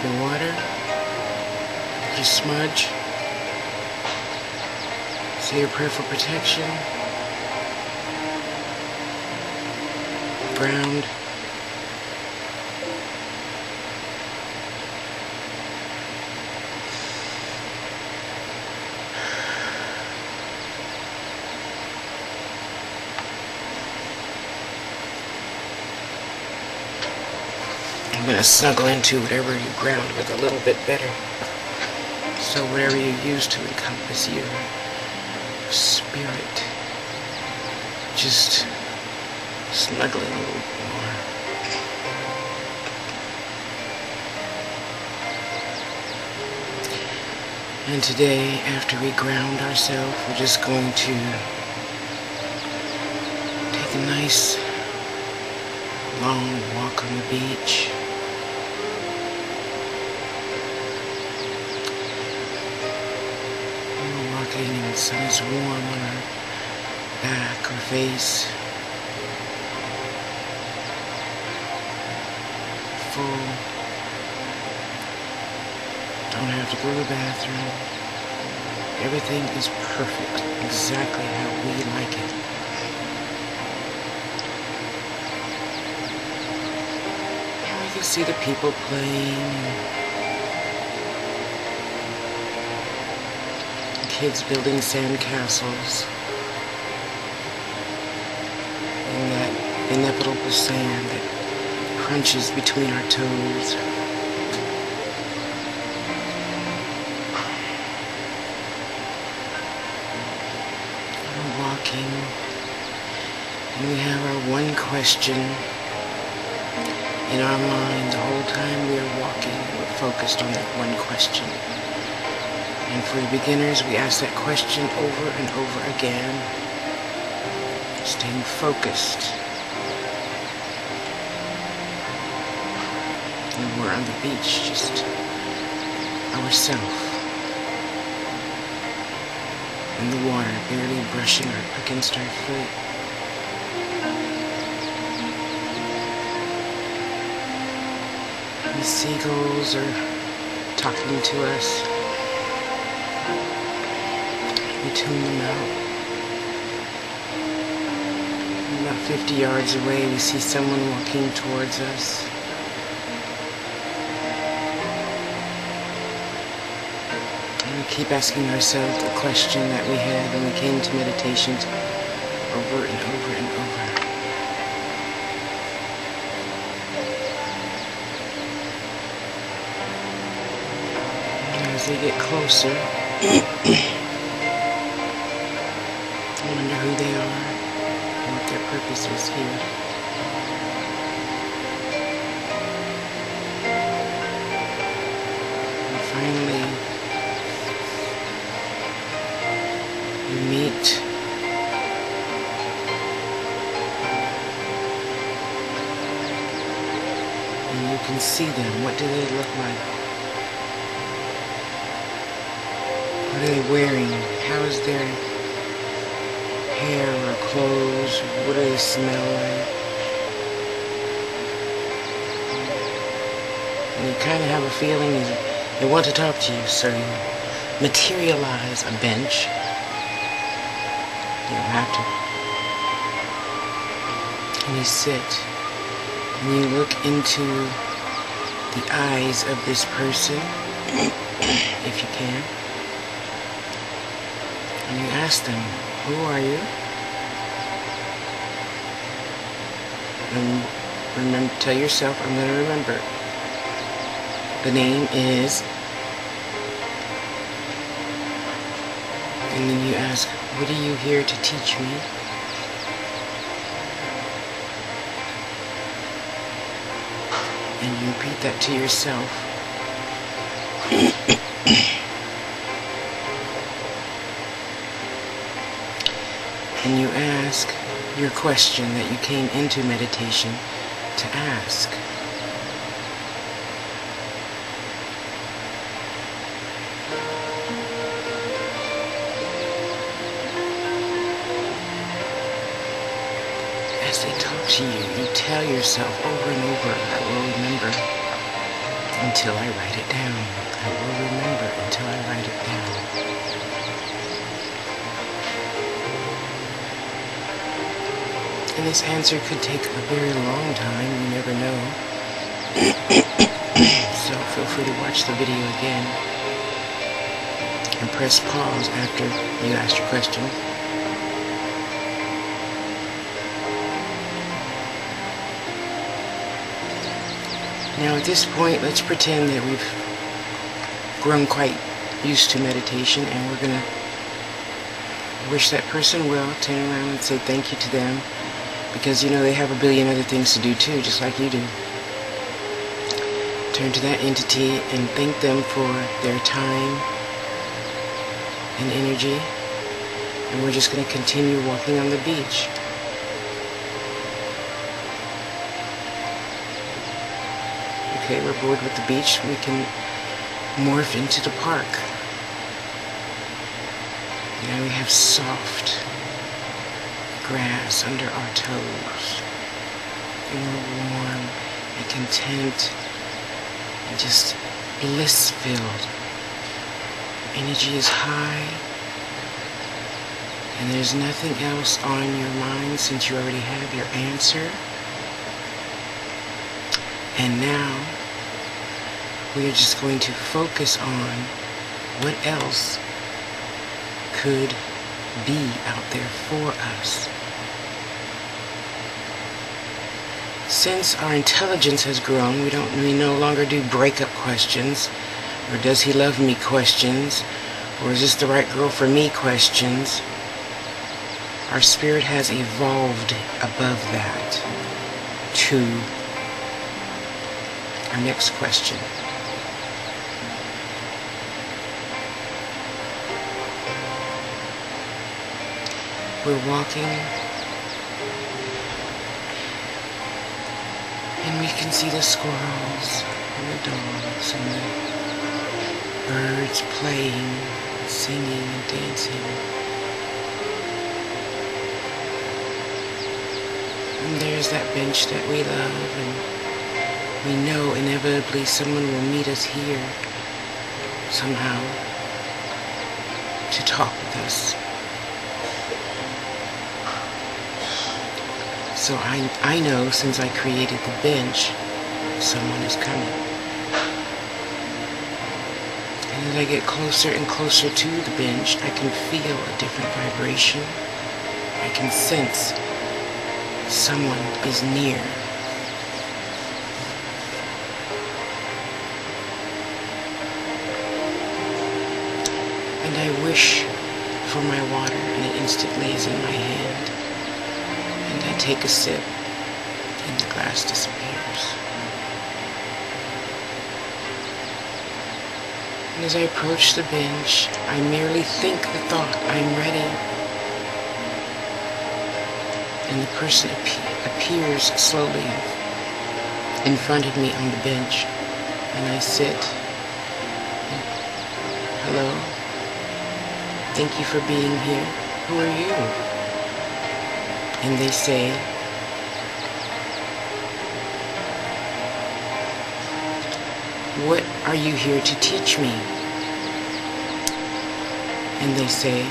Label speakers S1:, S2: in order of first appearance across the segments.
S1: in water. You smudge. Say your prayer for protection. Ground. I'm going to snuggle into whatever you ground with a little bit better. So whatever you use to encompass your spirit, just snuggle in a little more. And today, after we ground ourselves, we're just going to take a nice long walk on the beach. And the sun is warm on our back or face. Full. Don't have to go to the bathroom. Everything is perfect, exactly how we like it. And we can see the people playing. Kids building sand castles in that inevitable sand that crunches between our toes. We're walking, and we have our one question in our mind the whole time we are walking. We're focused on that one question. And for the beginners, we ask that question over and over again, staying focused. And we're on the beach, just ourselves. In the water, barely brushing against our foot. And the seagulls are talking to us. We tune them out. About 50 yards away, we see someone walking towards us. And we keep asking ourselves the question that we had when we came to meditations over and over and over. And as they get closer, I wonder who they are and what their purpose is here. And finally, you meet and you can see them. What do they look like? What are they wearing? How is their hair or clothes? What do they smell like? And you kind of have a feeling they want to talk to you, so you materialize a bench. You don't have to. And you sit, and you look into the eyes of this person, if you can, and you ask them, who are you? And remember, tell yourself, I'm going to remember. The name is, and then you ask, what are you here to teach me? And you repeat that to yourself. And you ask your question that you came into meditation to ask. As they talk to you, you tell yourself over and over, I will remember. until I write it down. I will remember until I write it down. And this answer could take a very long time, you never know. So feel free to watch the video again and press pause after you ask your question. Now at this point, let's pretend that we've grown quite used to meditation, and we're going to wish that person well, turn around and say thank you to them, because you know they have a billion other things to do too, just like you do. Turn to that entity and thank them for their time and energy, and we're just going to continue walking on the beach. Okay, we're bored with the beach. We can morph into the park. Now we have soft grass under our toes. And we're warm and content and just bliss-filled. Energy is high. And there's nothing else on your mind since you already have your answer. And now, we are just going to focus on what else could be out there for us. Since our intelligence has grown, we no longer do breakup questions, or does he love me questions, or is this the right girl for me questions. Our spirit has evolved above that to our next question. We're walking, and we can see the squirrels and the dogs and the birds playing, singing and dancing. And there's that bench that we love, and we know inevitably someone will meet us here somehow to talk with us. So I know since I created the bench, someone is coming. And as I get closer and closer to the bench, I can feel a different vibration. I can sense someone is near. And I wish for my water, and it instantly is in my hand. And I take a sip, and the glass disappears. And as I approach the bench, I merely think the thought, I'm ready. And the person appears slowly in front of me on the bench. And I sit. Hello? Thank you for being here. Who are you? And they say, what are you here to teach me? And they say,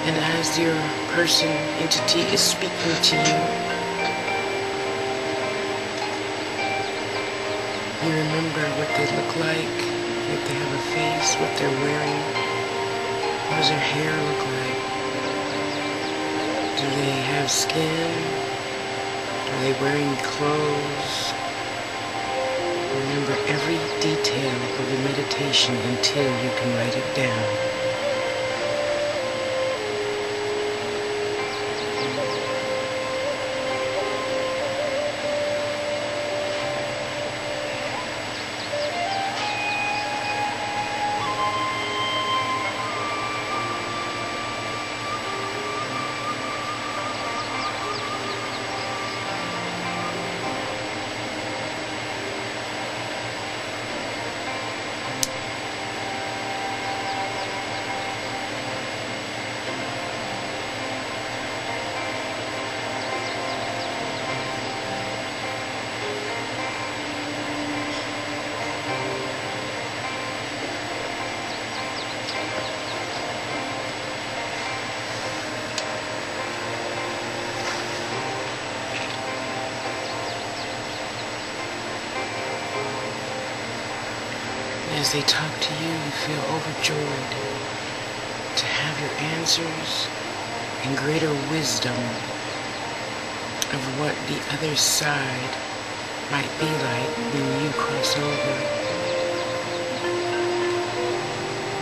S1: and as your person, entity is speaking to you, you remember what they look like, if they have a face, what they're wearing, what does their hair look like, Do they have skin? Are they wearing clothes? Remember every detail of the meditation until you can write it down. As they talk to you, you feel overjoyed to have your answers and greater wisdom of what the other side might be like when you cross over.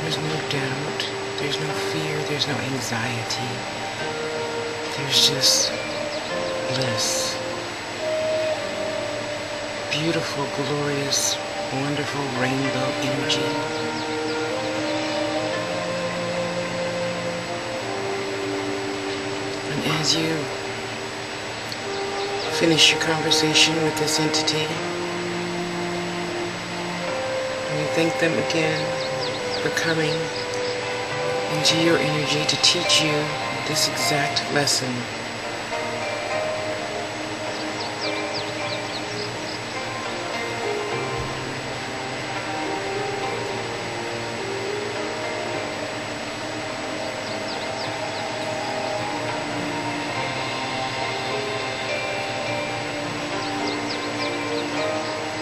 S1: There's no doubt, there's no fear, there's no anxiety. There's just bliss. Beautiful, glorious, wonderful rainbow energy. And as you finish your conversation with this entity, and you thank them again for coming into your energy to teach you this exact lesson,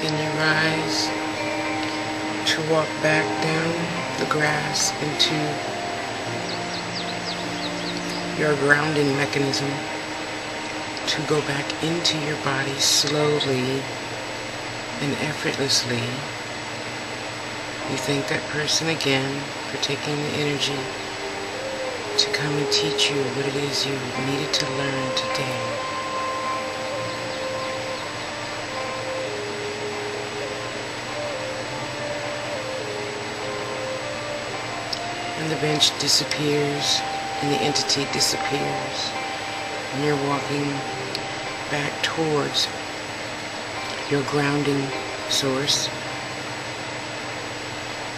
S1: and you rise to walk back down the grass into your grounding mechanism, to go back into your body slowly and effortlessly. You thank that person again for taking the energy to come and teach you what it is you needed to learn today. And the bench disappears, and the entity disappears, and you're walking back towards your grounding source,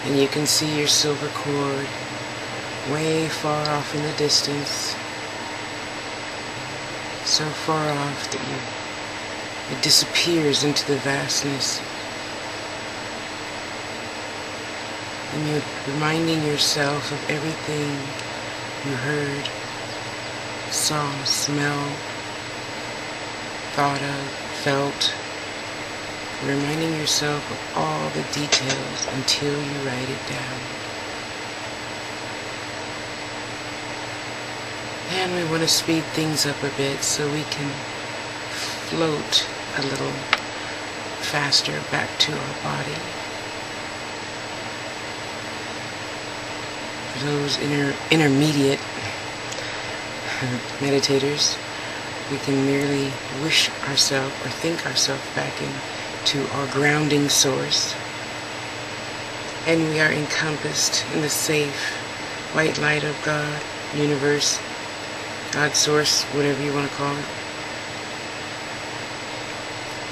S1: and you can see your silver cord way far off in the distance, so far off that it disappears into the vastness. And you're reminding yourself of everything you heard, saw, smelled, thought of, felt. Reminding yourself of all the details until you write it down. And we want to speed things up a bit so we can float a little faster back to our body. For those intermediate meditators, we can merely wish ourselves or think ourselves back into our grounding source, and we are encompassed in the safe white light of God, universe, God source, whatever you want to call it.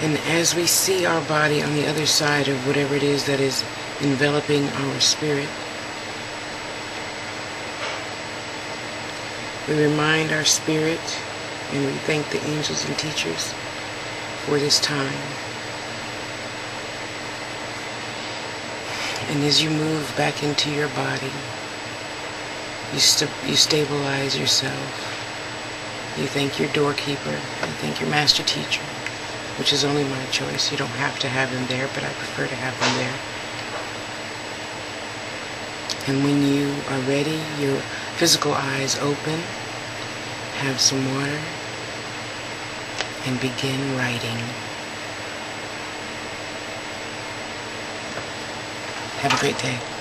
S1: And as we see our body on the other side of whatever it is that is enveloping our spirit, we remind our spirit and we thank the angels and teachers for this time. And as you move back into your body, you stabilize yourself. You thank your doorkeeper. You thank your master teacher, which is only my choice. You don't have to have them there, but I prefer to have them there. And when you are ready, your physical eyes open, have some water, and begin writing. Have a great day.